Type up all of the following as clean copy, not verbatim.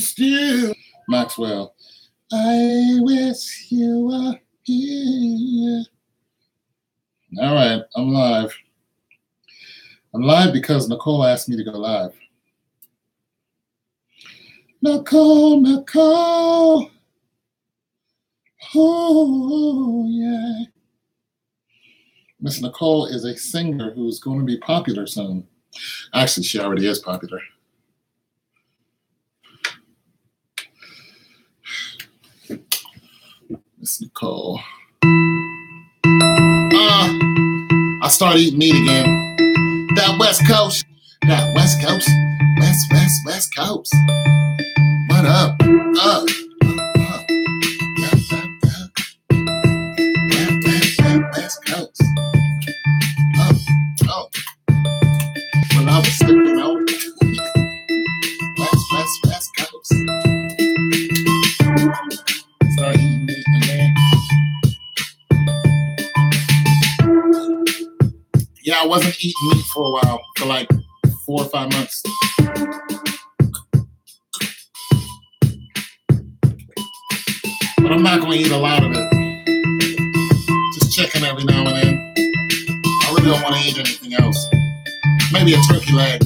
still Maxwell. I wish you were here. All right, I'm live. I'm live because Nicole asked me to go live. Nicole. Oh, yeah. Miss Nicole is a singer who's going to be popular soon. Actually, she already is popular. Miss Nicole. I started eating meat again. That West Coast. West Coast. What up? West Coast. When I was slipping out. West Coast. Start eating meat again. Yeah, I wasn't eating meat for a while, for like 4 or 5 months. But I'm not going to eat a lot of it. Just chicken every now and then. I really don't want to eat anything else. Maybe a turkey leg.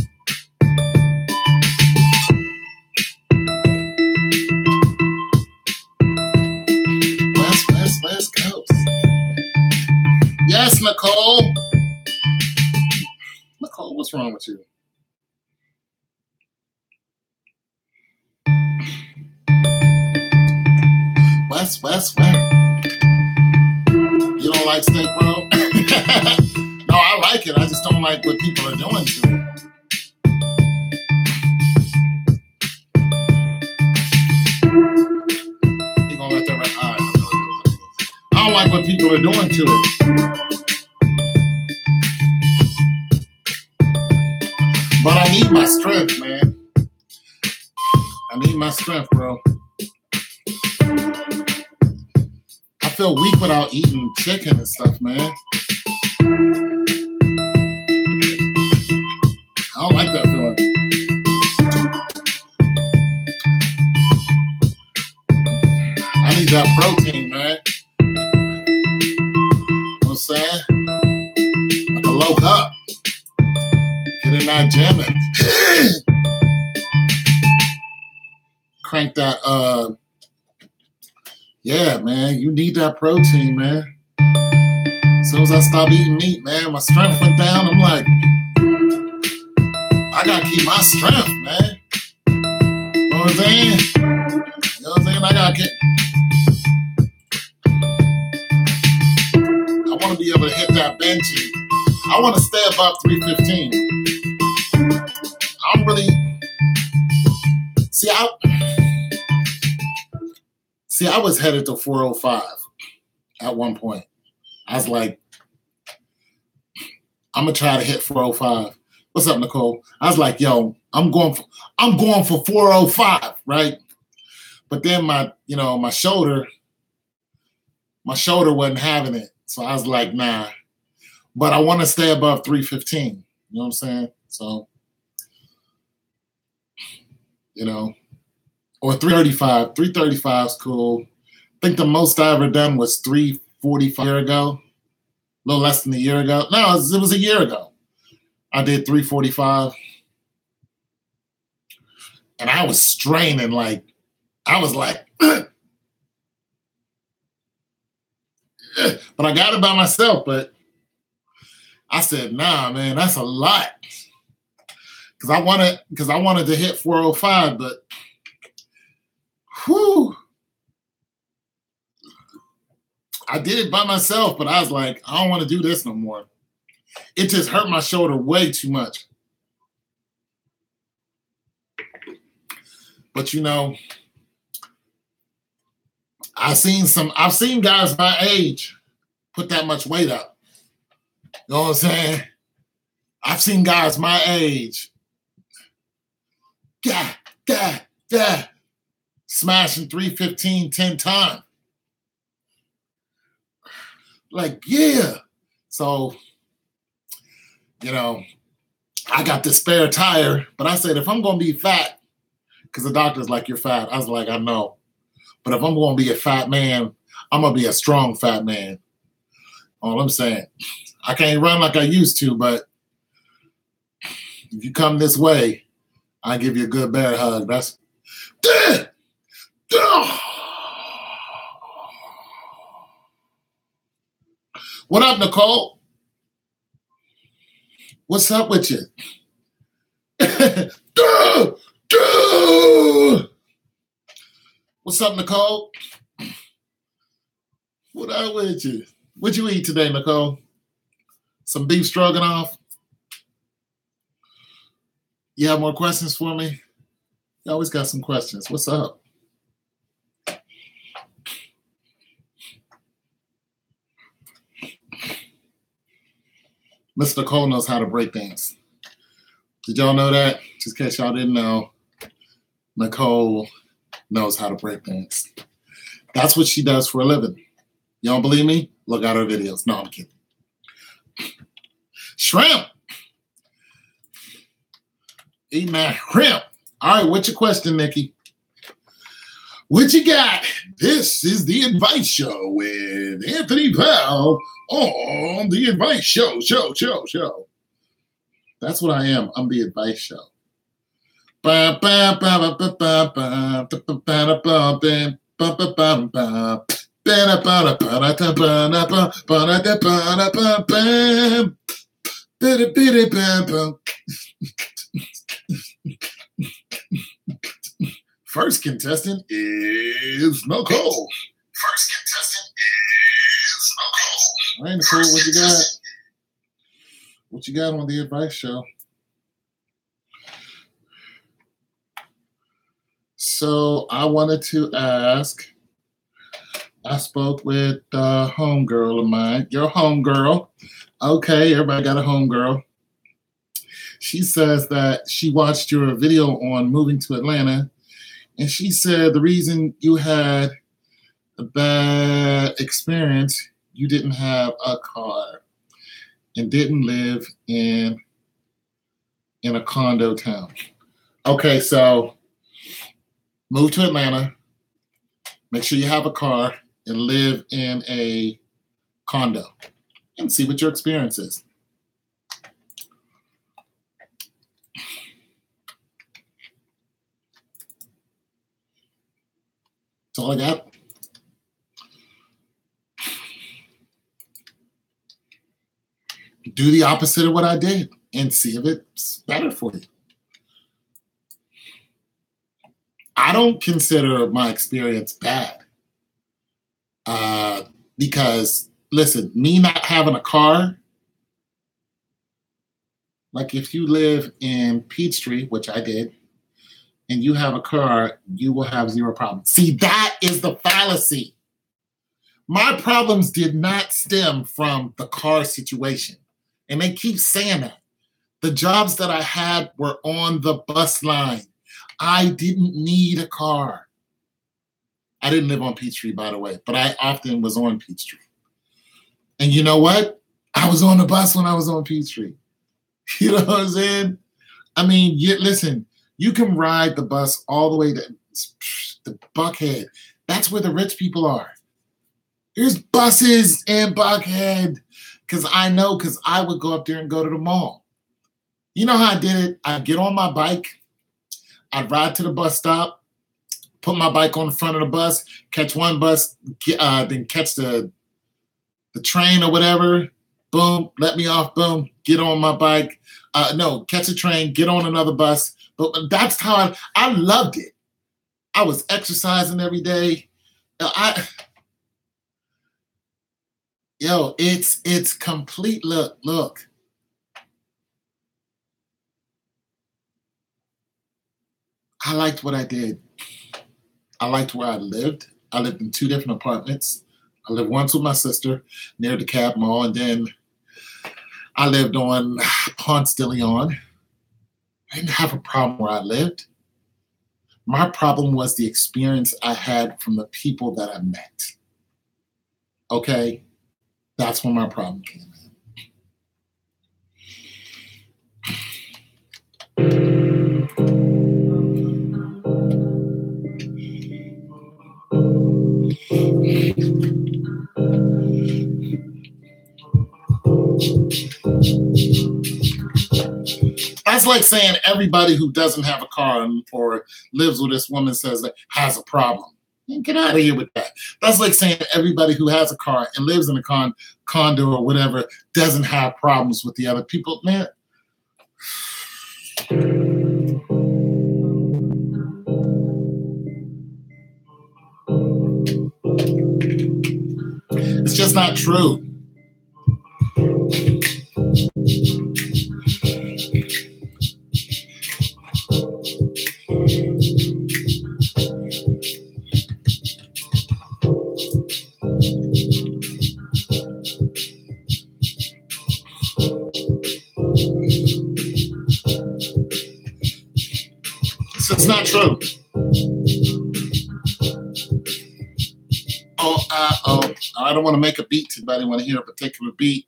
West Coast. Yes, Nicole. Nicole, what's wrong with you? West. You don't like steak, bro? No, I like it. I just don't like what people are doing to it. You're gonna let that right? I don't like what people are doing to it. But I need my strength, man. I need my strength, bro. I feel weak without eating chicken and stuff, man. I don't like that feeling. I need that protein, man. You know what I'm saying? Like a low cup. Get in that gym and crank that, yeah, man, you need that protein, man. As soon as I stopped eating meat, man, my strength went down. I'm like, I gotta keep my strength, man. You know what I'm saying? I gotta get. I want to be able to hit that bench. I want to stay above 315. I'm really. See, I was headed to 405 at one point. I was like, I'm gonna try to hit 405. What's up, Nicole? I was like, yo, I'm going for 405, right? But then my shoulder wasn't having it. So I was like, nah. But I want to stay above 315. You know what I'm saying? So, or 335. 335 is cool. I think the most I ever done was 345 a year ago. A little less than a year ago. No, it was a year ago. I did 345. And I was straining I was like, but I got it by myself, but I said, nah, man, that's a lot. Because I wanted to hit 405, but whew. I did it by myself, but I was like, I don't want to do this no more. It just hurt my shoulder way too much. But I've seen guys my age put that much weight up. You know what I'm saying? I've seen guys my age, smashing 315 10 times. Like, yeah. So, I got this spare tire, but I said, if I'm going to be fat, because the doctor's like, you're fat. I was like, I know. But if I'm going to be a fat man, I'm going to be a strong fat man. All I'm saying. I can't run like I used to, but if you come this way, I give you a good bear hug. That's what up, Nicole? What's up with you? What's up, Nicole? What up with you? What'd you eat today, Nicole? Some beef stroganoff? You have more questions for me? You always got some questions. What's up? Miss Nicole knows how to break dance. Did y'all know that? Just in case y'all didn't know, Nicole knows how to break dance. That's what she does for a living. You don't believe me? Look at her videos. No, I'm kidding. Shrimp. Eating that shrimp. All right, what's your question, Nikki? What you got? This is The Advice Show with Anthony Powell on The Advice Show. That's what I am. I'm The Advice Show. First contestant is Nicole. All right, Nicole, what you got? What you got on The Advice Show? So I wanted to ask, I spoke with a homegirl of mine, your homegirl. Okay, everybody got a homegirl. She says that she watched your video on moving to Atlanta, and she said the reason you had a bad experience, you didn't have a car and didn't live in a condo town. Okay, so move to Atlanta, make sure you have a car, and live in a condo and see what your experience is. That's all I got. Do the opposite of what I did and see if it's better for you. I don't consider my experience bad because, listen, me not having a car, like if you live in Peachtree, which I did, and you have a car, you will have zero problems. See, that is the fallacy. My problems did not stem from the car situation. And they keep saying that. The jobs that I had were on the bus line. I didn't need a car. I didn't live on Peachtree, by the way, but I often was on Peachtree. And you know what? I was on the bus when I was on Peachtree. You know what I'm saying? I mean, listen, you can ride the bus all the way to the Buckhead. That's where the rich people are. There's buses in Buckhead. Because I would go up there and go to the mall. You know how I did it? I'd get on my bike. I'd ride to the bus stop, put my bike on the front of the bus, catch one bus, then catch the train or whatever. Boom, let me off. Boom, get on my bike. Catch a train, get on another bus. But that's how I loved it. I was exercising every day. It's complete. Look. I liked what I did. I liked where I lived. I lived in 2 different apartments. I lived once with my sister near the Cab Mall, and then I lived on Ponce de Leon. I didn't have a problem where I lived. My problem was the experience I had from the people that I met. Okay? That's when my problem came in. That's like saying everybody who doesn't have a car or lives with this woman says that has a problem. Get out of here with that. That's like saying everybody who has a car and lives in a condo or whatever doesn't have problems with the other people. Man, it's just not true. It's not true. I don't want to make a beat to anybody want to hear a particular beat.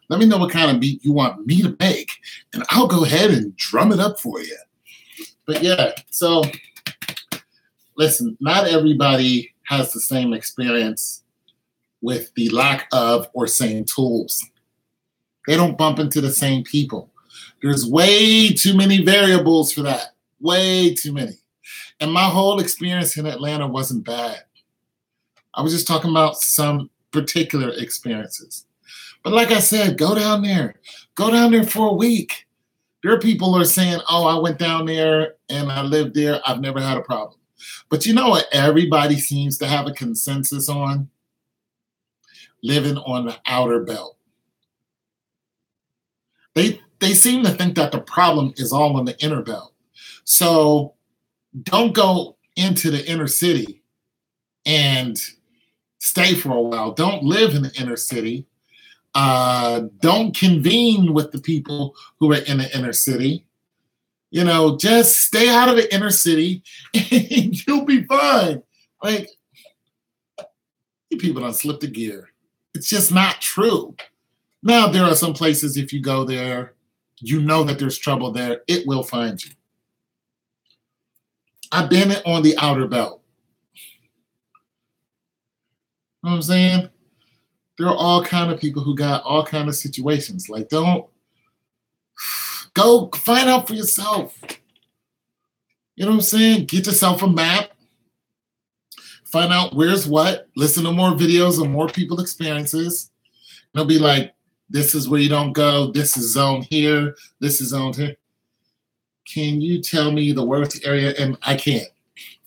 Let me know what kind of beat you want me to make, and I'll go ahead and drum it up for you. But yeah, so listen, not everybody has the same experience with the lack of or same tools. They don't bump into the same people. There's way too many variables for that. Way too many. And my whole experience in Atlanta wasn't bad. I was just talking about some particular experiences. But like I said, go down there. Go down there for a week. There are people who are saying, oh, I went down there and I lived there. I've never had a problem. But you know what everybody seems to have a consensus on? Living on the outer belt. They seem to think that the problem is all in the inner belt. So don't go into the inner city and stay for a while. Don't live in the inner city. Don't convene with the people who are in the inner city. You know, just stay out of the inner city and you'll be fine. Like, you people don't slip the gear. It's just not true. Now, there are some places, if you go there, you know that there's trouble there. It will find you. I've been on the outer belt. You know what I'm saying? There are all kind of people who got all kind of situations. Like, don't go find out for yourself. You know what I'm saying? Get yourself a map. Find out where's what. Listen to more videos of more people's experiences. They'll be like, this is where you don't go. This is zone here. This is zone here. Can you tell me the worst area? And I can't.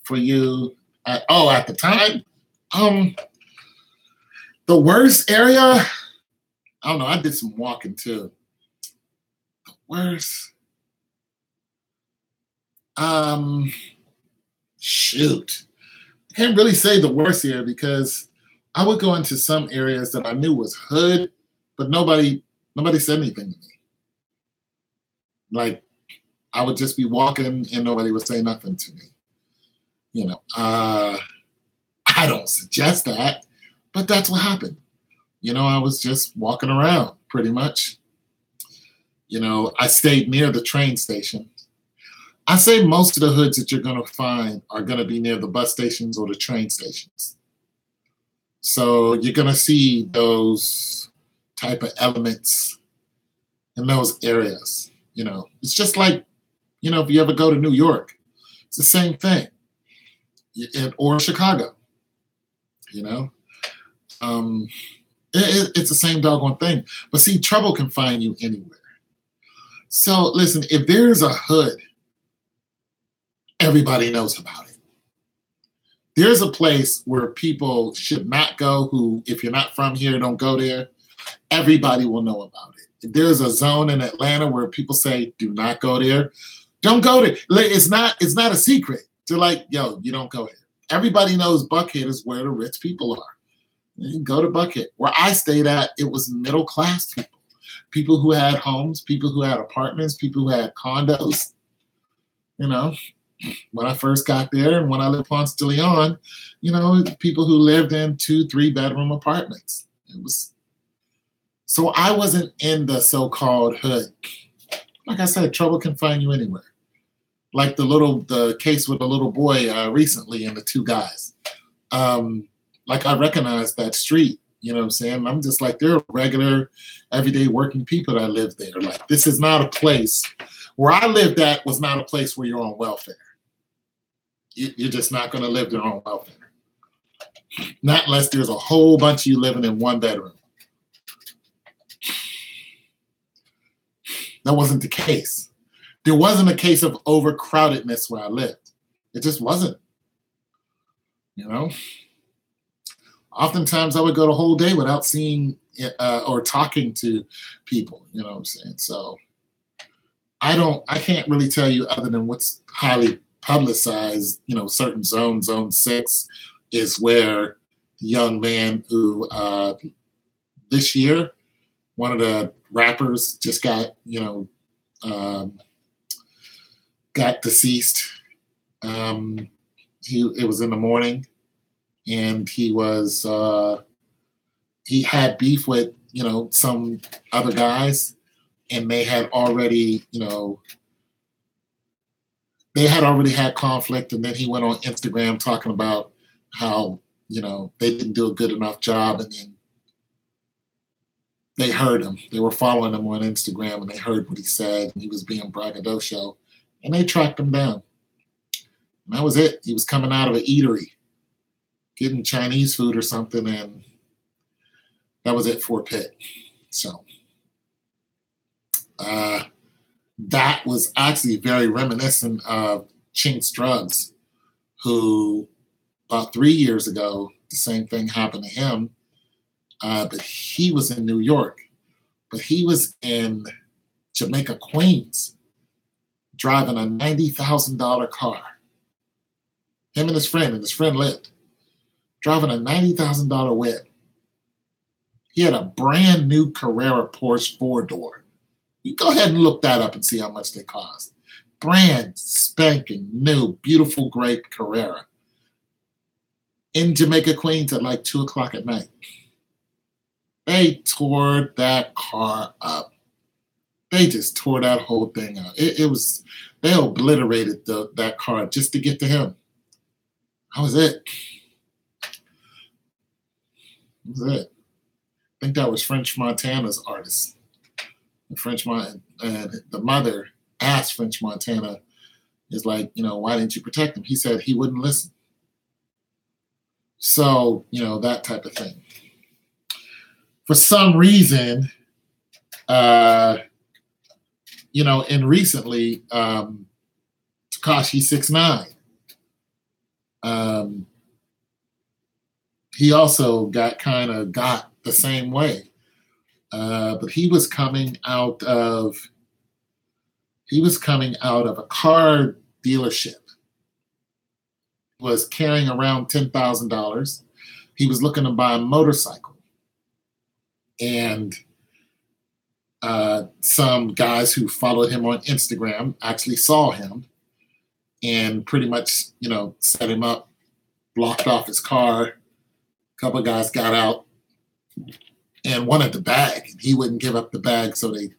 For you. At the time? The worst area? I don't know. I did some walking too. The worst? Shoot. I can't really say the worst area because I would go into some areas that I knew was hood, but nobody said anything to me. Like, I would just be walking and nobody would say nothing to me. You know, I don't suggest that, but that's what happened. You know, I was just walking around pretty much. You know, I stayed near the train station. I say most of the hoods that you're going to find are going to be near the bus stations or the train stations. So you're going to see those type of elements in those areas. You know, it's just like, you know, if you ever go to New York, it's the same thing. Or Chicago, you know. It's the same doggone thing. But see, trouble can find you anywhere. So listen, if there's a hood, everybody knows about it. There's a place where people should not go who, if you're not from here, don't go there. Everybody will know about it. If there's a zone in Atlanta where people say, do not go there, don't go there. It's not a secret. They're like, yo, you don't go here. Everybody knows Buckhead is where the rich people are. You go to Buckhead. Where I stayed at, it was middle class people. People who had homes, people who had apartments, people who had condos. You know, when I first got there and when I lived in Ponce de Leon, you know, people who lived in 2-3 bedroom apartments. It was, so I wasn't in the so-called hood. Like I said, trouble can find you anywhere. Like the case with the little boy recently and the 2 guys. Like I recognized that street You know what I'm saying? I'm just like, there are regular, everyday working people that live there. Like, this is not a place where I lived at was not a place where you're on welfare. You're just not going to live there on welfare. Not unless there's a whole bunch of you living in one bedroom. That wasn't the case. There wasn't a case of overcrowdedness where I lived. It just wasn't. You know? Oftentimes I would go the whole day without seeing or talking to people. You know what I'm saying? So I can't really tell you other than what's highly publicized. You know, certain zone 6 is where the young man who this year, one of the rappers just got, got deceased. It was in the morning, and he had beef with, some other guys, and they had already, had conflict, and then he went on Instagram talking about how, they didn't do a good enough job, and then they heard him. They were following him on Instagram, and they heard what he said, and he was being braggadocio, and they tracked him down. And that was it. He was coming out of an eatery, getting Chinese food or something, and that was it for Pitt. So that was actually very reminiscent of Chinx Drugz, who about 3 years ago, the same thing happened to him, but he was in New York, but he was in Jamaica, Queens, driving a $90,000 car. Him and his friend lived, driving a $90,000 whip. He had a brand new Carrera Porsche 4-door. You go ahead and look that up and see how much they cost. Brand spanking new, beautiful, great Carrera. In Jamaica, Queens at like 2 o'clock at night. They tore that car up. They just tore that whole thing up. They obliterated that car just to get to him. That was it. That was it. I think that was French Montana's artist. And the mother asked French Montana, is like, why didn't you protect him? He said he wouldn't listen. So, that type of thing. For some reason, and recently, Tekashi 6ix9ine, he also got the same way. But he was coming out of a car dealership. Was carrying around $10,000. He was looking to buy a motorcycle. And some guys who followed him on Instagram actually saw him and pretty much, set him up, blocked off his car. A couple of guys got out and wanted the bag. He wouldn't give up the bag, so they,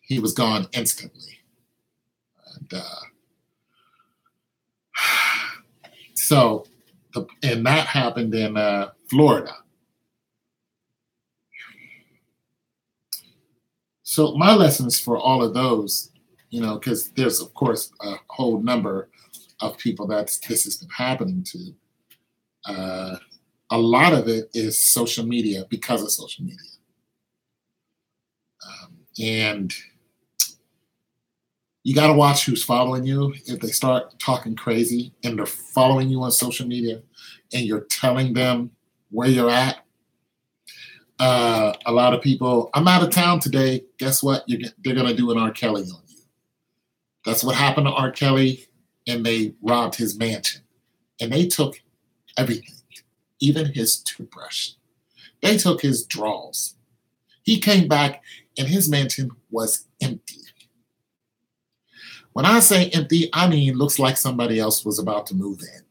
he was gone instantly. And and that happened in Florida. So my lessons for all of those, because there's, of course, a whole number of people that this has been happening to. A lot of it is social media, because of social media. And you got to watch who's following you. If they start talking crazy and they're following you on social media and you're telling them where you're at, a lot of people, I'm out of town today. Guess what? They're going to do an R. Kelly on you. That's what happened to R. Kelly, and they robbed his mansion. And they took everything, even his toothbrush. They took his drawers. He came back and his mansion was empty. When I say empty, I mean looks like somebody else was about to move in.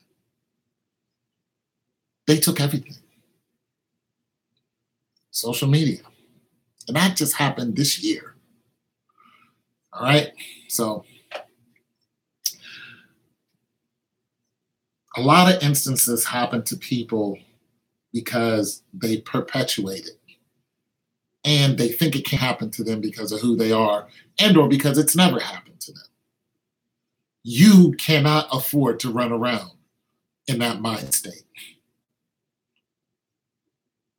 They took everything. Social media. And that just happened this year. All right? So A lot of instances happen to people because they perpetuate it. And they think it can happen to them because of who they are and or because it's never happened to them. You cannot afford to run around in that mind state.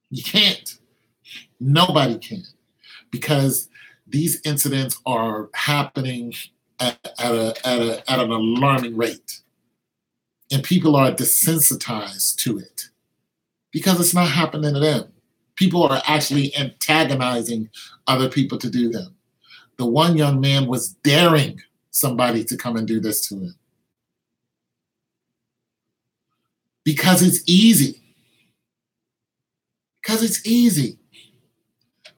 You can't. Nobody can. Because these incidents are happening at an alarming rate. And people are desensitized to it because it's not happening to them. People are actually antagonizing other people to do them. The one young man was daring somebody to come and do this to him. Because it's easy. Because it's easy.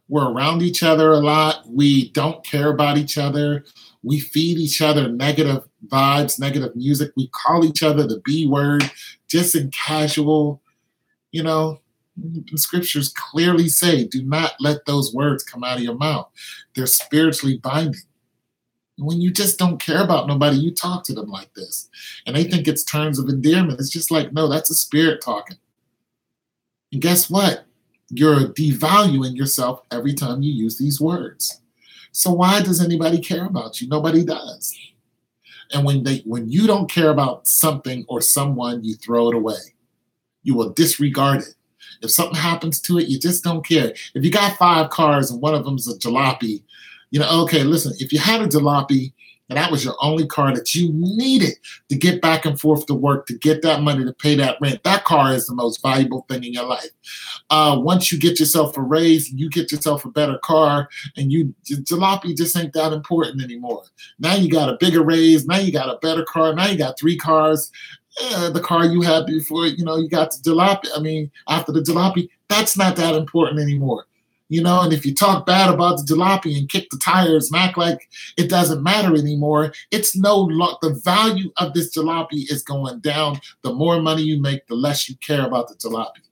We're around each other a lot. We don't care about each other. We feed each other negative vibes, negative music. We call each other the B word, just in casual, the scriptures clearly say, do not let those words come out of your mouth. They're spiritually binding. When you just don't care about nobody, you talk to them like this. And they think it's terms of endearment. It's just like, no, that's a spirit talking. And guess what? You're devaluing yourself every time you use these words. So why does anybody care about you? Nobody does. And when you don't care about something or someone, you throw it away. You will disregard it. If something happens to it, you just don't care. If you got 5 cars and one of them's a jalopy, okay, listen, if you had a jalopy and that was your only car that you needed to get back and forth to work, to get that money to pay that rent, that car is the most valuable thing in your life. Once you get yourself a raise, you get yourself a better car, and jalopy just ain't that important anymore. Now you got a bigger raise, now you got a better car, now you got 3 cars. The car you had before, you got the jalopy. After the jalopy, that's not that important anymore. And if you talk bad about the jalopy and kick the tires and act like it doesn't matter anymore, the value of this jalopy is going down. The more money you make, the less you care about the jalopy.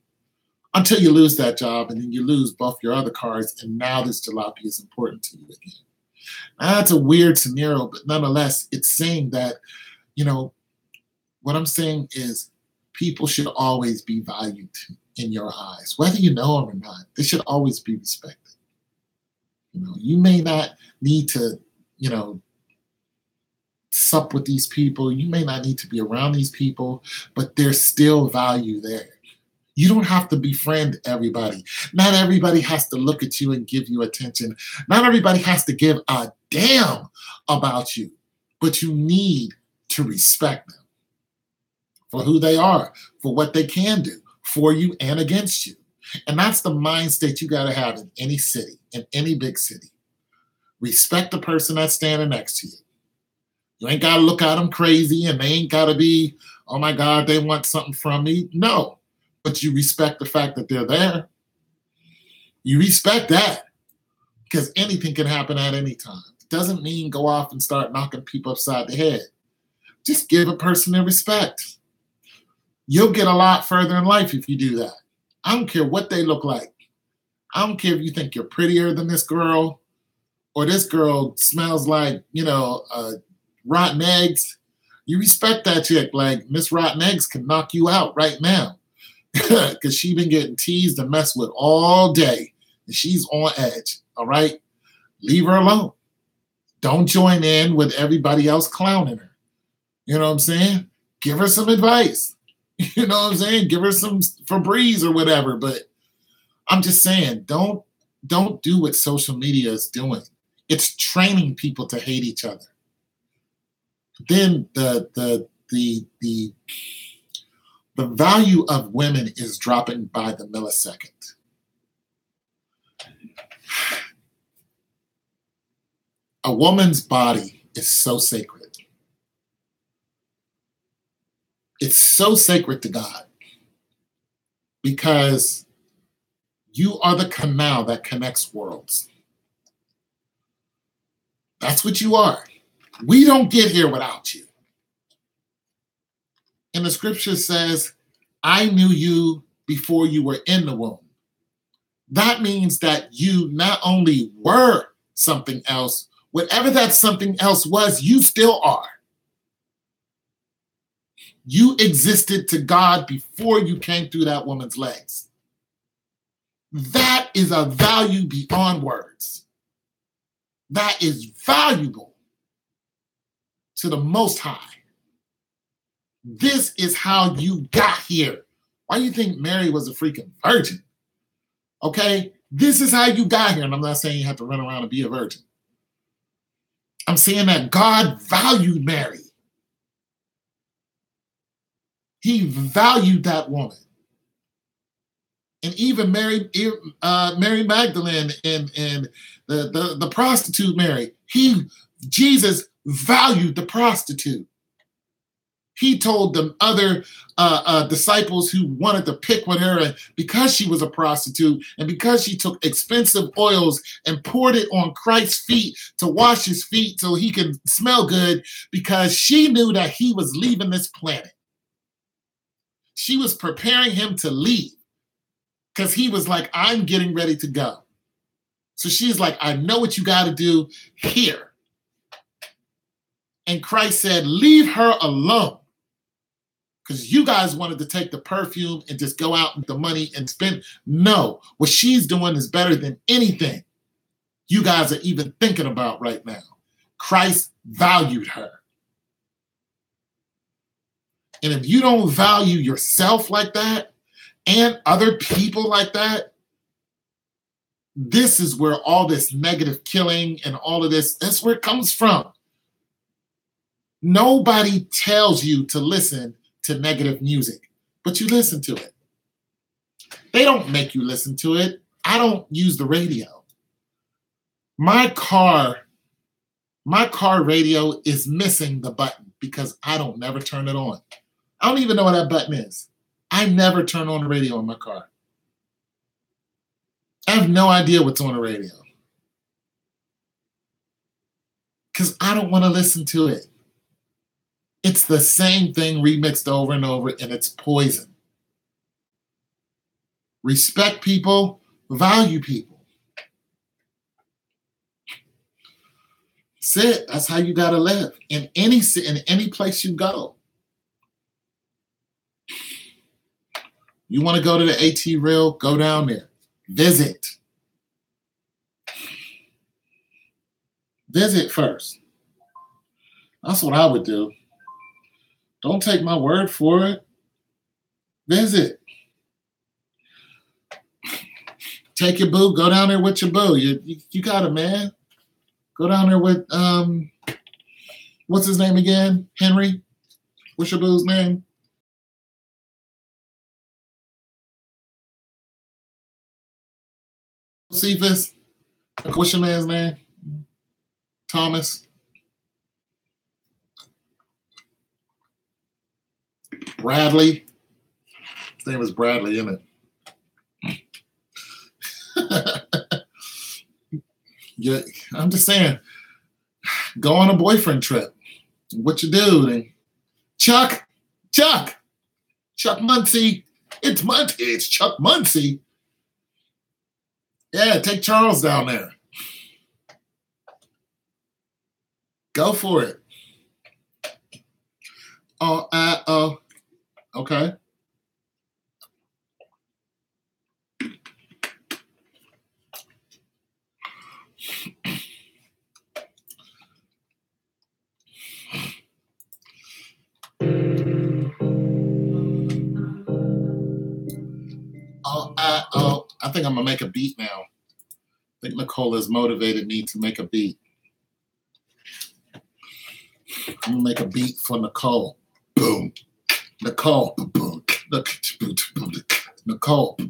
Until you lose that job, and then you lose both your other cars, and now this jalopy is important to you again. Now, that's a weird scenario, but nonetheless, it's saying that, what I'm saying is people should always be valued in your eyes, whether you know them or not. They should always be respected. You may not need to, sup with these people. You may not need to be around these people, but there's still value there. You don't have to befriend everybody. Not everybody has to look at you and give you attention. Not everybody has to give a damn about you, but you need to respect them for who they are, for what they can do for you and against you. And that's the mind state you got to have in any city, in any big city. Respect the person that's standing next to you. You ain't got to look at them crazy, and they ain't got to be, oh my God, they want something from me. No, but you respect the fact that they're there. You respect that, because anything can happen at any time. It doesn't mean go off and start knocking people upside the head. Just give a person their respect. You'll get a lot further in life if you do that. I don't care what they look like. I don't care if you think you're prettier than this girl, or this girl smells like, rotten eggs. You respect that chick. Like, Miss Rotten Eggs can knock you out right now because she's been getting teased and messed with all day, and she's on edge, all right? Leave her alone. Don't join in with everybody else clowning her. You know what I'm saying? Give her some advice. You know what I'm saying? Give her some Febreze or whatever. But I'm just saying, don't do what social media is doing. It's training people to hate each other. Then the value of women is dropping by the millisecond. A woman's body is so sacred. It's so sacred to God because you are the canal that connects worlds. That's what you are. We don't get here without you. And the scripture says, I knew you before you were in the womb. That means that you not only were something else, whatever that something else was, you still are. You existed to God before you came through that woman's legs. That is a value beyond words. That is valuable to the Most High. This is how you got here. Why do you think Mary was a freaking virgin? Okay? This is how you got here. And I'm not saying you have to run around and be a virgin. I'm saying that God valued Mary. He valued that woman. And even Mary Magdalene and the prostitute Mary, Jesus valued the prostitute. He told the other disciples who wanted to pick with her, and because she was a prostitute and because she took expensive oils and poured it on Christ's feet to wash his feet so he could smell good, because she knew that he was leaving this planet. She was preparing him to leave because he was like, I'm getting ready to go. So she's like, I know what you got to do here. And Christ said, leave her alone. Because you guys wanted to take the perfume and just go out with the money and spend. No, what she's doing is better than anything you guys are even thinking about right now. Christ valued her. And if you don't value yourself like that and other people like that, this is where all this negative killing and all of this, that's where it comes from. Nobody tells you to listen to negative music, but you listen to it. They don't make you listen to it. I don't use the radio. My car radio is missing the button because I don't never turn it on. I don't even know what that button is. I never turn on the radio in my car. I have no idea what's on the radio because I don't want to listen to it. It's the same thing remixed over and over, and it's poison. Respect people, value people. That's it. That's how you gotta live in any place you go. You want to go to the AT Rail? Go down there. Visit. Visit first. That's what I would do. Don't take my word for it. Visit. Take your boo. Go down there with your boo. You got it, man. Go down there with, what's his name again? Henry? What's your boo's name? Cephas? What's your man's name? Thomas? Bradley? His name is Bradley, isn't it? Yeah, I'm just saying, go on a boyfriend trip. What you do? Then Chuck Muncie. It's Chuck Muncie. Yeah, take Charles down there. Go for it. Okay. I think I'm gonna make a beat now. I think Nicole has motivated me to make a beat. I'm gonna make a beat for Nicole. Boom. Nicole. Boom. Nicole. I'm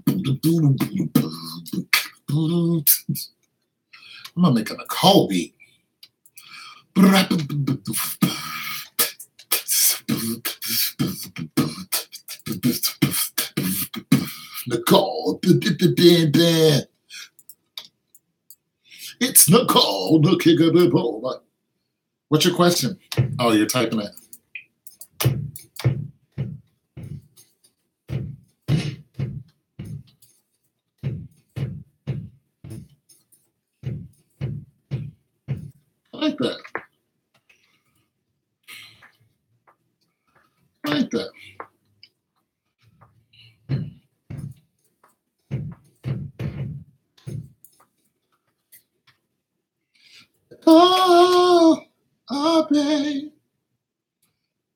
gonna make a Nicole beat. Nicole. It's Nicole. What's your question? Oh, you're typing it. I like that. I like that. Oh, oh, babe.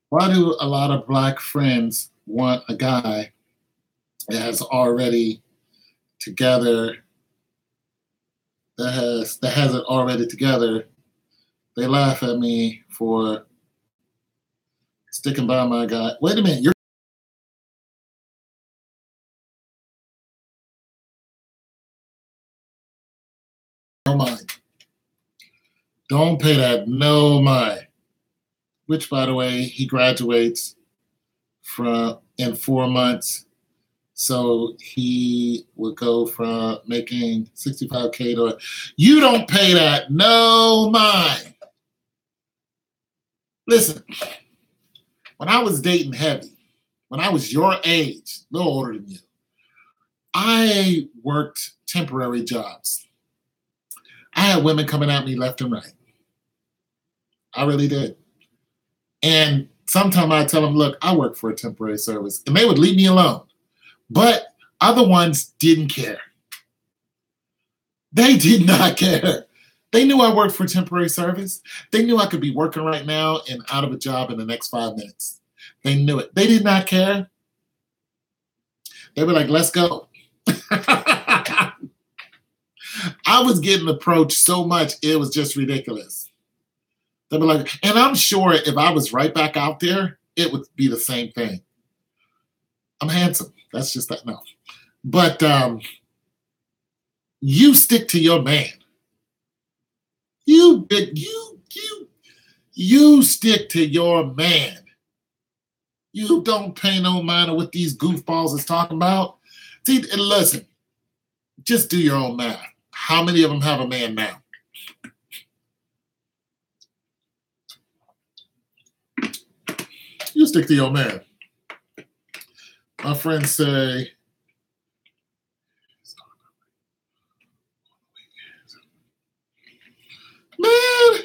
Why do a lot of black friends want a guy that has already together, that has it already together? They laugh at me for sticking by my guy. Wait a minute, you're no mind. Don't pay that no mind. Which, by the way, he graduates from in 4 months. So he would go from making 65K to you don't pay that no mind. Listen, when I was dating Heavy, when I was your age, a little older than you, I worked temporary jobs. I had women coming at me left and right. I really did. And sometimes I tell them, look, I work for a temporary service. And they would leave me alone. But other ones didn't care. They did not care. They knew I worked for temporary service. They knew I could be working right now and out of a job in the next 5 minutes. They knew it. They did not care. They were like, let's go. I was getting approached so much, it was just ridiculous. They were like, and I'm sure if I was right back out there, it would be the same thing. I'm handsome. That's just that. No. But you stick to your man. You stick to your man. You don't pay no mind of what these goofballs is talking about. See, and listen, just do your own math. How many of them have a man now? You stick to your man. My friends say, man,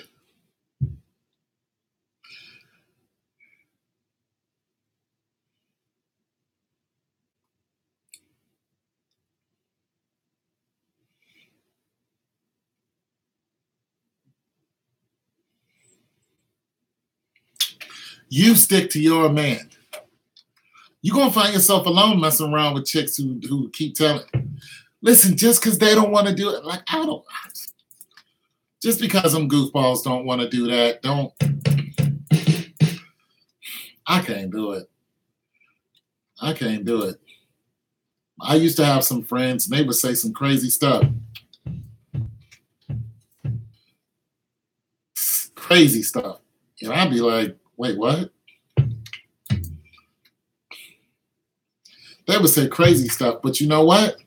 you stick to your man. You're going to find yourself alone messing around with chicks who keep telling. Listen, just because they don't want to do it, like, I don't. Just because them goofballs don't want to do that, don't. I can't do it. I can't do it. I used to have some friends, and they would say some crazy stuff. Crazy stuff. And I'd be like, wait, what? They would say crazy stuff, but you know what?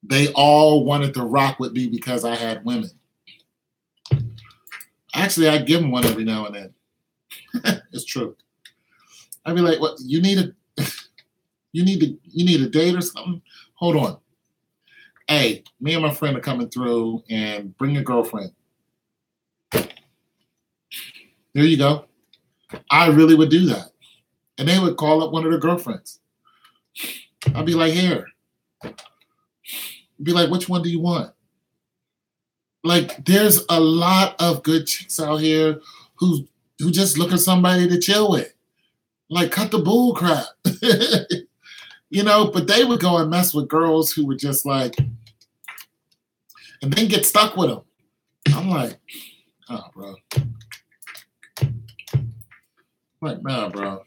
They all wanted to rock with me because I had women. Actually, I give them one every now and then. It's true. I'd be like, "What? You need a date or something? Hold on. Hey, me and my friend are coming through, and bring your girlfriend. There you go." I really would do that, and they would call up one of their girlfriends. I'd be like, "Here." Be like, "Which one do you want?" Like, there's a lot of good chicks out here who just look at somebody to chill with. Like, cut the bull crap. You know, but they would go and mess with girls who were just like, and then get stuck with them. I'm like, oh, bro. Like, nah, bro.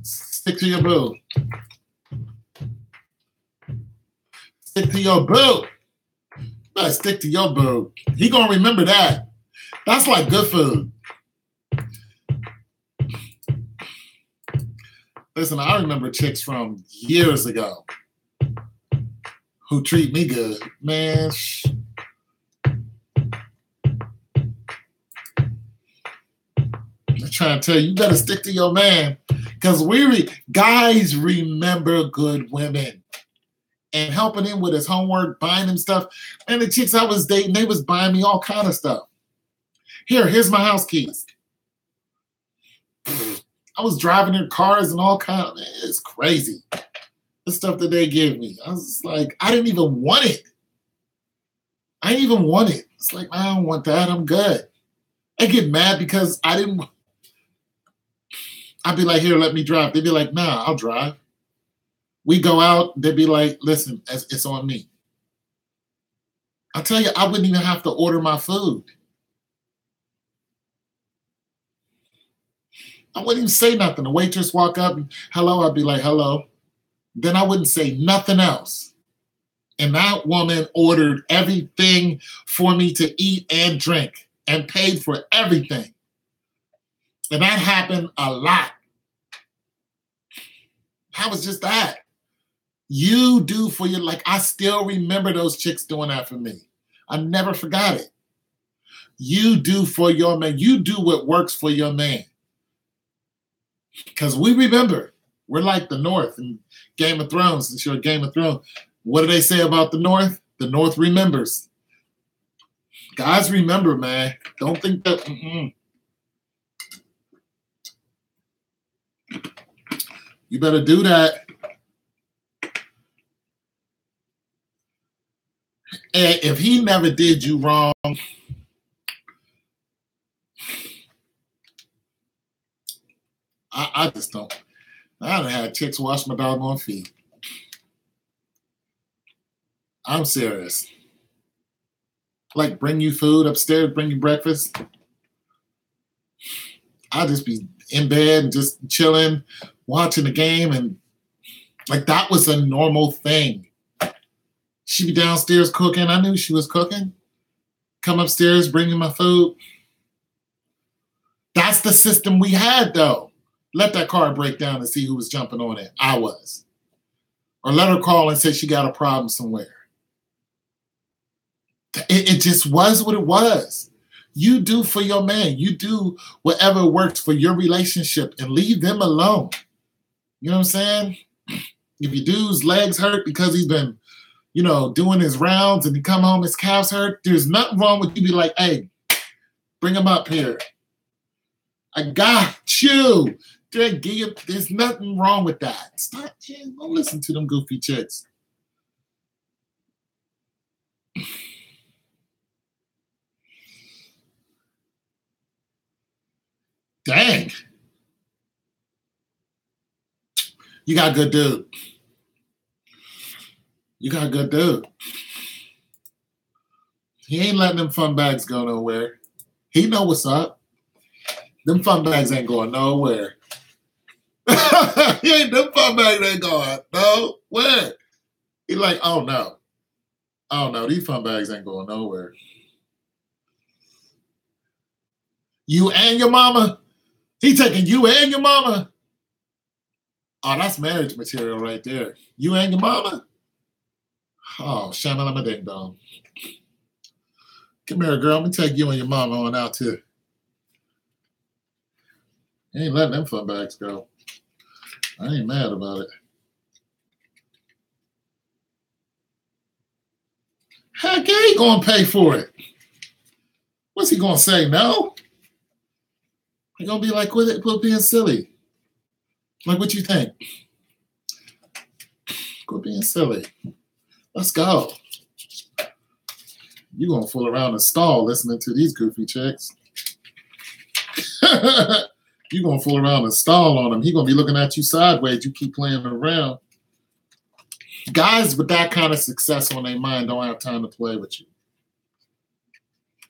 Stick to your boo. Stick to your boo. Better stick to your boo. He gonna remember that. That's like good food. Listen, I remember chicks from years ago who treat me good. Man, I'm trying to tell you, you better stick to your man. Because guys remember good women. And helping him with his homework, buying him stuff. And the chicks I was dating, they was buying me all kind of stuff. Here's my house keys. I was driving their cars and all kind of, man, it's crazy. The stuff that they give me. I was just like, I didn't even want it. I didn't even want it. It's like, I don't want that. I'm good. I get mad because I didn't. I'd be like, here, let me drive. They'd be like, nah, I'll drive. We go out. They'd be like, listen, it's on me. I'll tell you, I wouldn't even have to order my food. I wouldn't even say nothing. The waitress walk up and hello, I'd be like, hello. Then I wouldn't say nothing else. And that woman ordered everything for me to eat and drink and paid for everything. And that happened a lot. That was just that. You do for your, like, I still remember those chicks doing that for me. I never forgot it. You do for your man. You do what works for your man. Because we remember, we're like the North in Game of Thrones. Since you're a Game of Thrones, what do they say about the North? The North remembers. Guys remember, man. Don't think that. You better do that. And if he never did you wrong, I just don't. I done had chicks wash my doggone feet. I'm serious. Like, bring you food upstairs, bring you breakfast. I'll just be in bed and just chilling, watching the game, and like that was a normal thing. She'd be downstairs cooking. I knew she was cooking. Come upstairs, bring me my food. That's the system we had, though. Let that car break down and see who was jumping on it. I was. Or let her call and say she got a problem somewhere. It just was what it was. You do for your man. You do whatever works for your relationship and leave them alone. You know what I'm saying? If your dude's legs hurt because he's been, doing his rounds and he come home, his calves hurt, there's nothing wrong with you be like, hey, bring him up here. I got you. There's nothing wrong with that. Stop. Don't listen to them goofy chicks. Dang. You got a good dude. You got a good dude. He ain't letting them fun bags go nowhere. He know what's up. Them fun bags ain't going nowhere. Them fun bags ain't going nowhere. He like, oh no, these fun bags ain't going nowhere. You and your mama? He taking you and your mama? Oh, that's marriage material right there. You and your mama? Oh, shamalama ding dong. Come here, girl. Let me take you and your mama on out too. You ain't letting them fun bags go. I ain't mad about it. Heck yeah, he gonna pay for it. What's he gonna say? No? He gonna be like, quit being silly. Like, what you think? Quit being silly. Let's go. You gonna fool around the stall listening to these goofy chicks. You gonna fool around and stall on him. He gonna be looking at you sideways. You keep playing around. Guys with that kind of success on their mind don't have time to play with you.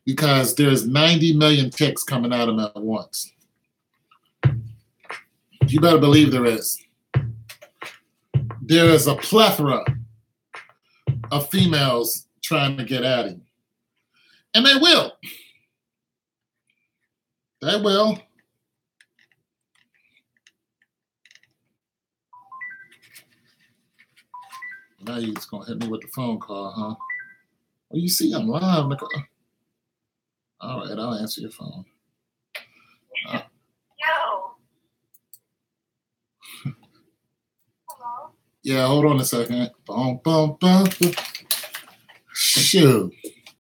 Because there's 90 million chicks coming at them at once. You better believe there is. There is a plethora of females trying to get at him. And they will. They will. Now you're just going to hit me with the phone call, huh? Well, you see I'm live, Nicole. All right, I'll answer your phone. Yo. Hello? Yeah, hold on a second. Boom, boom, boom, boom. Shoot.